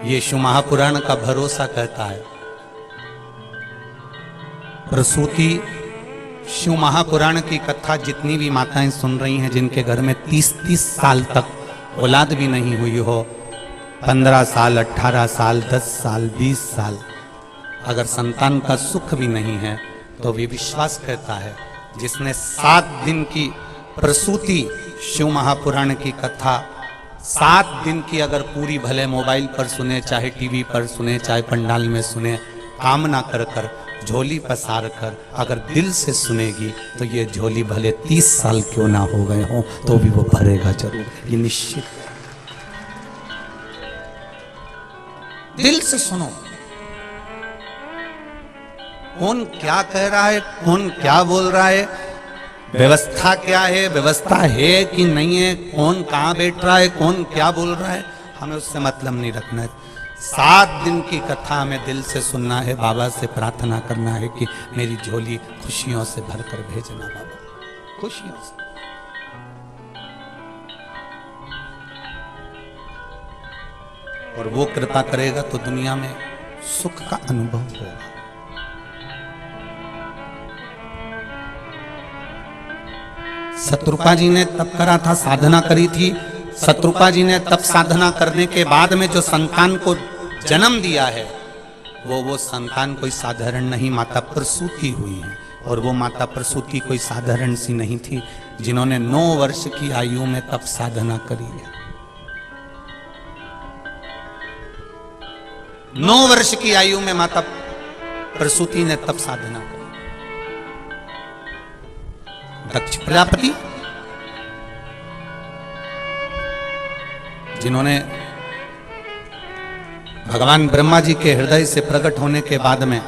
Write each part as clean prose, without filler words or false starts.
ये शिव महापुराण का भरोसा कहता है। प्रसूति शिव महापुराण की कथा जितनी भी माताएं सुन रही हैं, जिनके घर में 30-30 साल तक औलाद भी नहीं हुई हो, 15 साल, 18 साल, 10 साल, 20 साल, अगर संतान का सुख भी नहीं है, तो भी विश्वास कहता है जिसने 7 दिन की प्रसूति शिव महापुराण की कथा 7 दिन की अगर पूरी, भले मोबाइल पर सुने, चाहे टीवी पर सुने, चाहे पंडाल में सुने, कामना कर कर, झोली पसार कर अगर दिल से सुनेगी, तो ये झोली भले 30 साल क्यों ना हो गए हो, तो भी वो भरेगा जरूर, ये निश्चित। दिल से सुनो, कौन क्या कह रहा है, कौन क्या बोल रहा है, व्यवस्था क्या है, व्यवस्था है कि नहीं है, कौन कहाँ बैठ रहा है, कौन क्या बोल रहा है, हमें उससे मतलब नहीं रखना है। 7 दिन की कथा हमें दिल से सुनना है, बाबा से प्रार्थना करना है कि मेरी झोली खुशियों से भरकर भेजना बाबा, खुशियों से। और वो कृपा करेगा तो दुनिया में सुख का अनुभव होगा। शत्रुपा जी ने तप करा था, साधना करी थी। शत्रुपा जी ने तप साधना करने के बाद में जो संतान को जन्म दिया है, वो संतान कोई साधारण नहीं, माता प्रसूति हुई है। और वो माता प्रसूति कोई साधारण सी नहीं थी, जिन्होंने 9 वर्ष की आयु में तप साधना करी है। 9 वर्ष की आयु में माता प्रसूति ने तप साधना करी। दक्ष प्रजापति, जिन्होंने भगवान ब्रह्मा जी के हृदय से प्रकट होने के बाद में,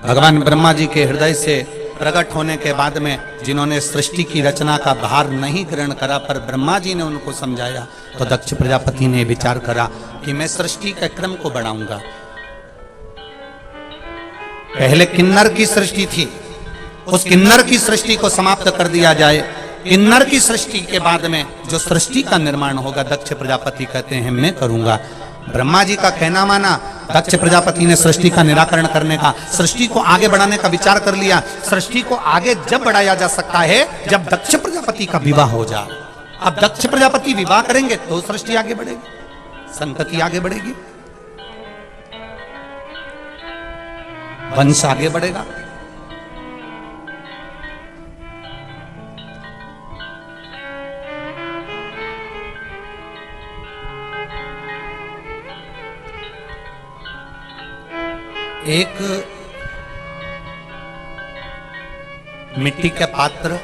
भगवान ब्रह्मा जी के हृदय से प्रकट होने के बाद में जिन्होंने सृष्टि की रचना का भार नहीं ग्रहण करा, पर ब्रह्मा जी ने उनको समझाया, तो दक्ष प्रजापति ने विचार करा कि मैं सृष्टि के क्रम को बढ़ाऊंगा। पहले किन्नर की सृष्टि थी, उस किन्नर की सृष्टि को समाप्त कर दिया जाए। किन्नर की सृष्टि के बाद में जो सृष्टि का निर्माण होगा, दक्ष प्रजापति कहते हैं मैं करूंगा। ब्रह्मा जी का कहना माना, दक्ष प्रजापति ने सृष्टि का निराकरण करने का, सृष्टि को आगे बढ़ाने का विचार कर लिया। सृष्टि को आगे जब बढ़ाया जा सकता है जब दक्ष प्रजापति का विवाह हो जाए। अब दक्ष प्रजापति विवाह करेंगे तो सृष्टि आगे बढ़ेगी, संतति आगे बढ़ेगी, वंश आगे बढ़ेगा। एक मिट्टी के पात्र,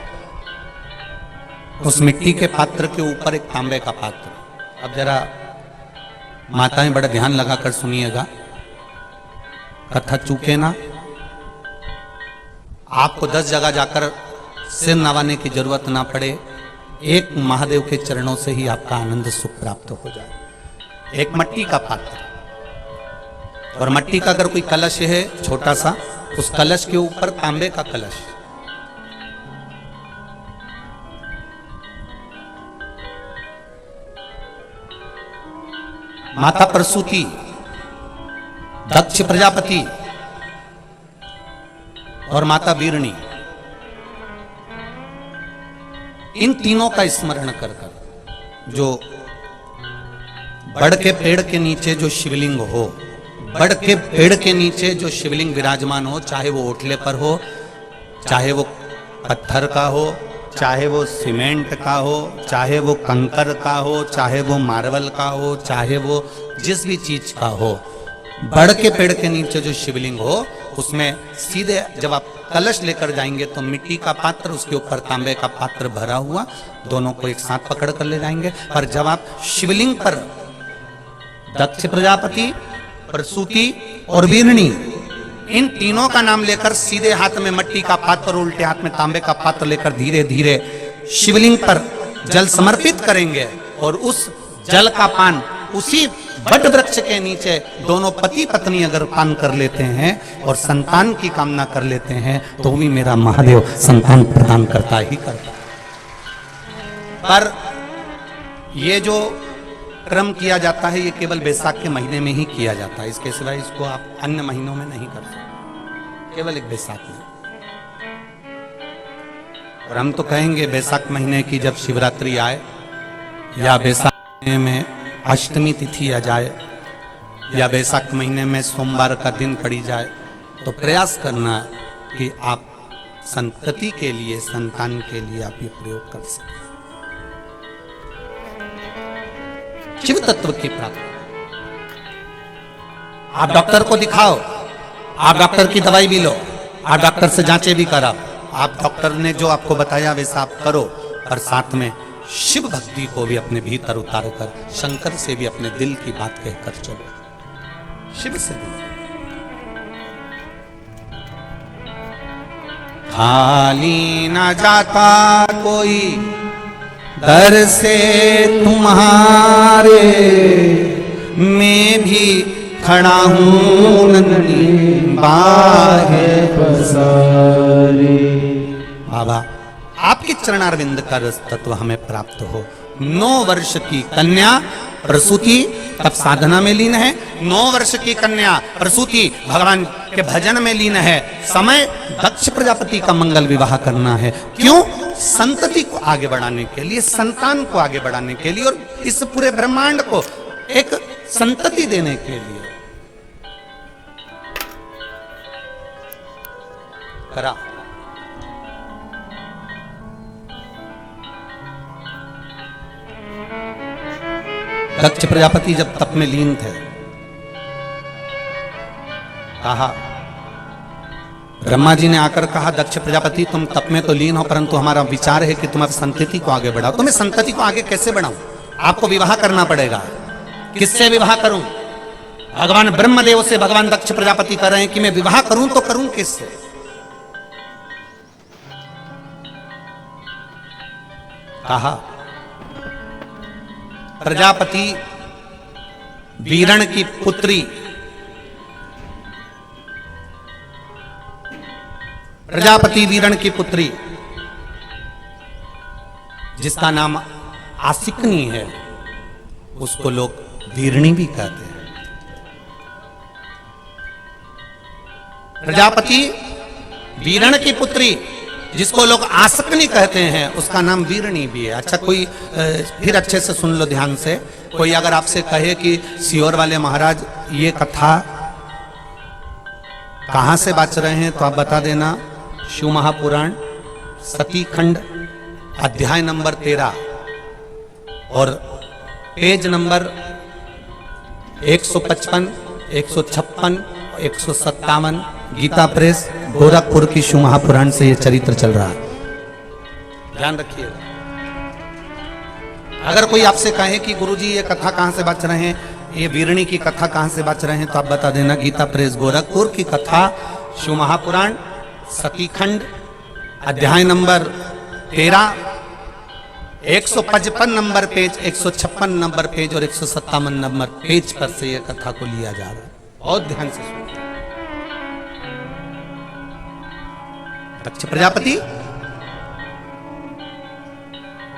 उस मिट्टी के पात्र के ऊपर एक तांबे का पात्र। अब जरा माताएं बड़ा ध्यान लगाकर सुनिएगा, कथा चूके ना। आपको 10 जगह जाकर सिर नवाने की जरूरत ना पड़े, एक महादेव के चरणों से ही आपका आनंद सुख प्राप्त हो जाए। एक मट्टी का पात्र, और मट्टी का अगर कोई कलश है छोटा सा, उस कलश के ऊपर तांबे का कलश। माता प्रसूति, दक्ष प्रजापति और माता बीरणी, इन तीनों का स्मरण कर कर, जो बड़ के पेड़ के नीचे जो शिवलिंग हो, बड़ के पेड़ के नीचे जो शिवलिंग विराजमान हो, चाहे वो ओटले पर हो, चाहे वो पत्थर का हो, चाहे वो सीमेंट का हो, चाहे वो कंकर का हो, चाहे वो मार्बल का हो, चाहे वो जिस भी चीज का हो, बड़ के पेड़ के नीचे जो शिवलिंग हो, उसमें सीधे जब आप कलश लेकर जाएंगे तो मिट्टी का पात्र, उसके ऊपर तांबे का पात्र भरा हुआ, दोनों को एक साथ पकड़ कर ले जाएंगे। पर जब आप शिवलिंग पर दक्ष प्रजापति, प्रसूति और बीरणी, इन तीनों का नाम लेकर सीधे हाथ में मट्टी का पात्र और उल्टे हाथ में तांबे का पात्र लेकर धीरे धीरे शिवलिंग पर जल समर्पित करेंगे, और उस जल का पान उसी बट वृक्ष के नीचे दोनों पति पत्नी अगर पान कर लेते हैं और संतान की कामना कर लेते हैं, तो भी मेरा महादेव संतान प्रदान करता ही करता। पर ये जो क्रम किया जाता है ये केवल बैसाख के महीने में ही किया जाता है, इसके सिवाय इसको आप अन्य महीनों में नहीं कर सकते, केवल एक बैसाख में। और हम तो कहेंगे बैसाख महीने की जब शिवरात्रि आए या बैसाख महीने में अष्टमी तिथि आ जाए या बैसाख महीने में सोमवार का दिन पड़ी जाए तो प्रयास करना कि आप संतति के लिए, संतान के लिए आप ये प्रयोग कर सकें। शिव तत्व की प्राप्ति। आप डॉक्टर को दिखाओ, आप डॉक्टर की दवाई भी लो, आप डॉक्टर से जांचें भी कराओ, आप डॉक्टर ने जो आपको बताया वैसा आप करो, और साथ में शिव भक्ति को भी अपने भीतर उतार कर शंकर से भी अपने दिल की बात कहकर चलो, शिव से भी। खाली न जाता कोई दर से तुम्हारे, मैं भी खड़ा हूँ नंदी बाहे पसारे। बाबा आपके चरणारविंद का रस तत्व हमें प्राप्त हो। 9 वर्ष की कन्या प्रसूति तब साधना में लीन है, 9 वर्ष की कन्या प्रसूति भगवान के भजन में लीन है। समय दक्ष प्रजापति का मंगल विवाह करना है। क्यों? संतति को आगे बढ़ाने के लिए, संतान को आगे बढ़ाने के लिए, और इस पूरे ब्रह्मांड को एक संतति देने के लिए करा। दक्ष प्रजापति जब तप में लीन थे, कहा, ब्रह्मा जी ने आकर कहा, दक्ष प्रजापति तुम तप में तो लीन हो, परंतु हमारा विचार है कि तुम अब संतति को आगे बढ़ाओ। तो मैं संतति को आगे कैसे बढ़ाऊं? आपको विवाह करना पड़ेगा। किससे विवाह करूं? भगवान ब्रह्मदेव से भगवान दक्ष प्रजापति कर रहे हैं कि मैं विवाह करूं तो करूं किससे? कहा, प्रजापति वीरण की पुत्री, प्रजापति वीरण की पुत्री जिसका नाम आसिकनी है, उसको लोग वीरणी भी कहते हैं। प्रजापति वीरण की पुत्री जिसको लोग आसकनी कहते हैं, उसका नाम वीरणी भी है। अच्छा, कोई फिर अच्छे से सुन लो ध्यान से। कोई अगर आपसे कहे कि सियोर वाले महाराज ये कथा कहां से बाच रहे हैं, तो आप बता देना शिव महापुराण सती खंड अध्याय नंबर 13 और पेज नंबर 155, 156, 157, गीता प्रेस गोरखपुर की शिव महापुराण से ये चरित्र चल रहा है, ध्यान रखिएगा। अगर कोई आपसे कहे कि गुरुजी ये कथा कहां से बाच रहे हैं, ये वीरणी की कथा कहां से बाच रहे हैं, तो आप बता देना गीता प्रेस गोरखपुर की कथा शिव महापुराण सती खंड अध्याय number 13, 155 number page, 156 number page और 157 नंबर पेज पर से यह कथा को लिया जा रहा है। बहुत ध्यान से सुनिए। दक्ष प्रजापति,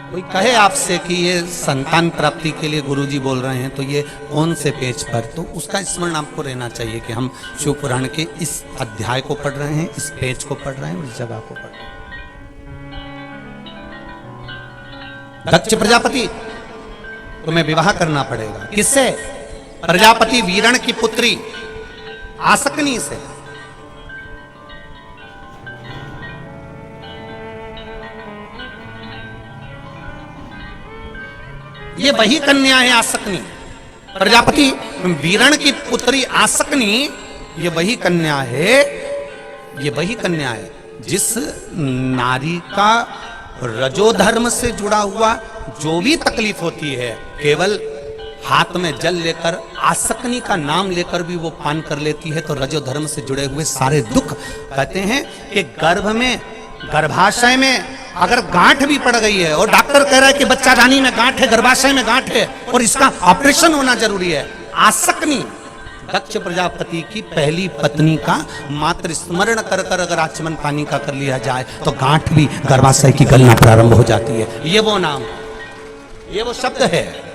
कोई कहे आपसे कि ये संतान प्राप्ति के लिए गुरुजी बोल रहे हैं, तो ये कौन से पेज पर, तो उसका स्मरण आपको रहना चाहिए कि हम शिव पुराण के इस अध्याय को पढ़ रहे हैं, इस पेज को पढ़ रहे हैं और इस जगह को पढ़ रहे हैं। दक्ष प्रजापति, तुम्हें विवाह करना पड़ेगा। किससे? प्रजापति वीरण की पुत्री आसकनी से। ये वही कन्या है आसकनी। प्रजापति वीरण की पुत्री आसकनी ये वही कन्या है, ये वही कन्या है जिस नारी का रजोधर्म से जुड़ा हुआ जो भी तकलीफ होती है, केवल हाथ में जल लेकर आसकनी का नाम लेकर भी वो पान कर लेती है, तो रजोधर्म से जुड़े हुए सारे दुख, कहते हैं कि गर्भ में, गर्भाशय में अगर गांठ भी पड़ गई है और डॉक्टर कह रहा है कि बच्चा रानी में गांठ है, गर्भाशय में गांठ है और इसका ऑपरेशन होना जरूरी है, आसकनी दक्ष प्रजापति की पहली पत्नी का मात्र स्मरण कर कर अगर आचमन पानी का कर लिया जाए तो गांठ भी गर्भाशय की गलना प्रारंभ हो जाती है। ये वो नाम। ये वो शब्द है।